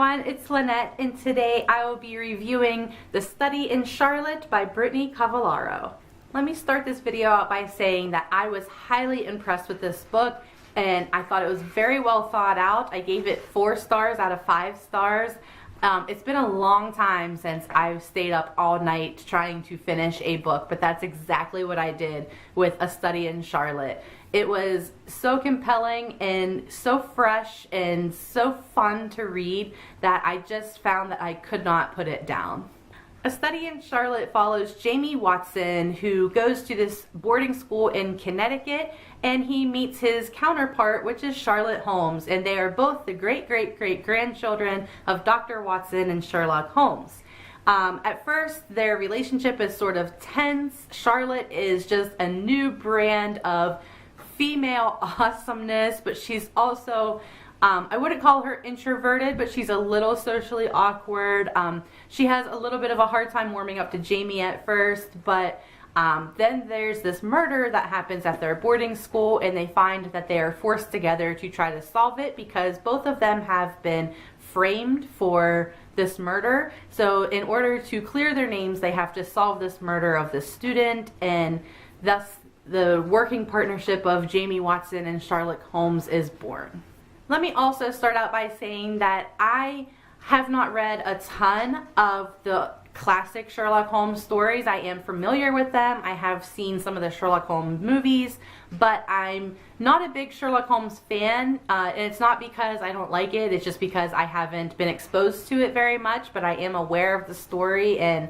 everyone, it's Lynette, and today I will be reviewing The Study in Charlotte by Brittany Cavallaro. Let me start this video out by saying that I was highly impressed with this book, and I thought it was very well thought out. I gave it 4 stars out of 5 stars. It's been a long time since I've stayed up all night trying to finish a book, but that's exactly what I did with A Study in Charlotte. It was so compelling and so fresh and so fun to read that I just found that I could not put it down. A Study in Charlotte follows Jamie Watson, who goes to this boarding school in Connecticut, and he meets his counterpart, which is Charlotte Holmes, and they are both the great-great-great-grandchildren of Dr. Watson and Sherlock Holmes. At first, their relationship is sort of tense. Charlotte is just a new brand of female awesomeness, but she's also I wouldn't call her introverted, but she's a little socially awkward. She has a little bit of a hard time warming up to Jamie at first, but then there's this murder that happens at their boarding school, and they find that they are forced together to try to solve it because both of them have been framed for this murder. So in order to clear their names, they have to solve this murder of the student, and thus the working partnership of Jamie Watson and Sherlock Holmes is born. Let me also start out by saying that I have not read a ton of the classic Sherlock Holmes stories. I am familiar with them. I have seen some of the Sherlock Holmes movies, but I'm not a big Sherlock Holmes fan, and it's not because I don't like it, it's just because I haven't been exposed to it very much, but I am aware of the story and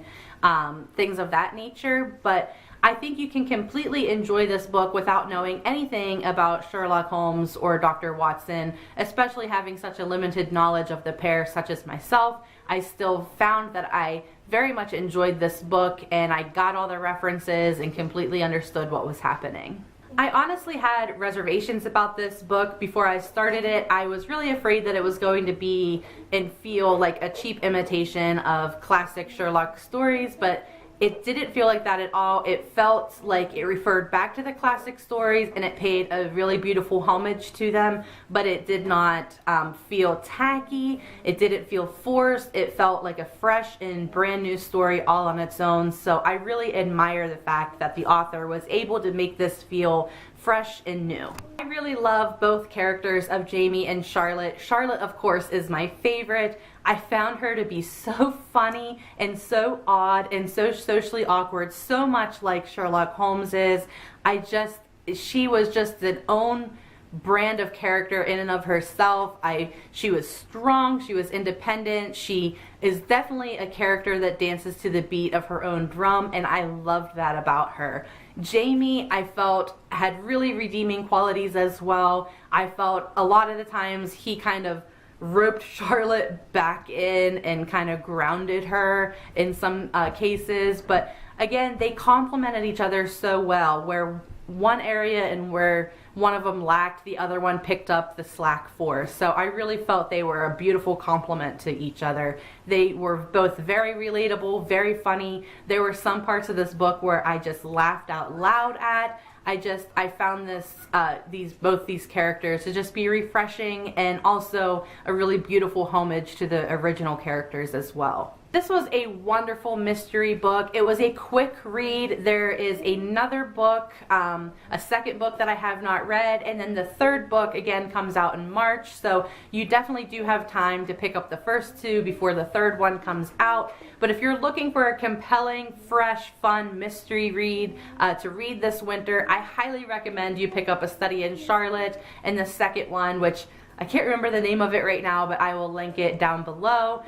things of that nature. But I think you can completely enjoy this book without knowing anything about Sherlock Holmes or Dr. Watson, especially having such a limited knowledge of the pair such as myself. I still found that I very much enjoyed this book, and I got all the references and completely understood what was happening. I honestly had reservations about this book before I started it. I was really afraid that it was going to be and feel like a cheap imitation of classic Sherlock stories, but it didn't feel like that at all. It felt like it referred back to the classic stories, and it paid a really beautiful homage to them, but it did not feel tacky. It didn't feel forced. It felt like a fresh and brand new story all on its own. So I really admire the fact that the author was able to make this feel fresh and new. I really love both characters of Jamie and Charlotte. Charlotte, of course, is my favorite. I found her to be so funny and so odd and so socially awkward, so much like Sherlock Holmes is. She was just an own brand of character in and of herself. She was strong, she was independent, she is definitely a character that dances to the beat of her own drum, and I loved that about her. Jamie, I felt, had really redeeming qualities as well. I felt a lot of the times he kind of roped Charlotte back in and kind of grounded her in some cases, but again, they complemented each other so well, where one area and where one of them lacked, the other one picked up the slack for. So I really felt they were a beautiful complement to each other. They were both very relatable, very funny. There were some parts of this book where I just laughed out loud at. I found both these characters to just be refreshing and also a really beautiful homage to the original characters as well. This was a wonderful mystery book. It was a quick read. There is another book, a second book that I have not read, and then the third book again comes out in March, so you definitely do have time to pick up the first 2 before the third one comes out. But if you're looking for a compelling, fresh, fun mystery read to read this winter, I highly recommend you pick up A Study in Charlotte, and the second one, which I can't remember the name of it right now, but I will link it down below.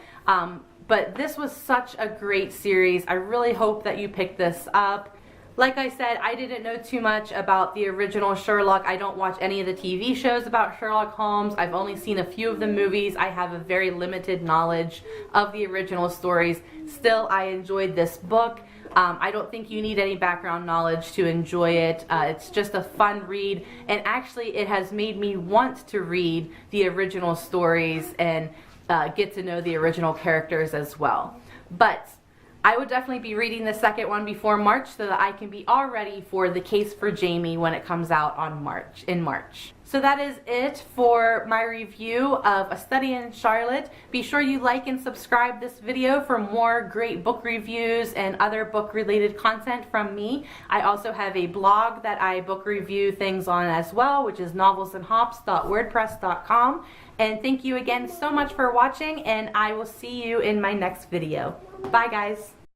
But this was such a great series. I really hope that you pick this up. Like I said, I didn't know too much about the original Sherlock. I don't watch any of the TV shows about Sherlock Holmes. I've only seen a few of the movies. I have a very limited knowledge of the original stories. Still, I enjoyed this book. I don't think you need any background knowledge to enjoy it. It's just a fun read, and actually it has made me want to read the original stories and get to know the original characters as well. But I would definitely be reading the second one before March so that I can be all ready for The Case for Jamie when it comes out in March. So that is it for my review of A Study in Charlotte. Be sure you like and subscribe this video for more great book reviews and other book related content from me. I also have a blog that I book review things on as well, which is novelsandhops.wordpress.com. And thank you again so much for watching, and I will see you in my next video. Bye guys.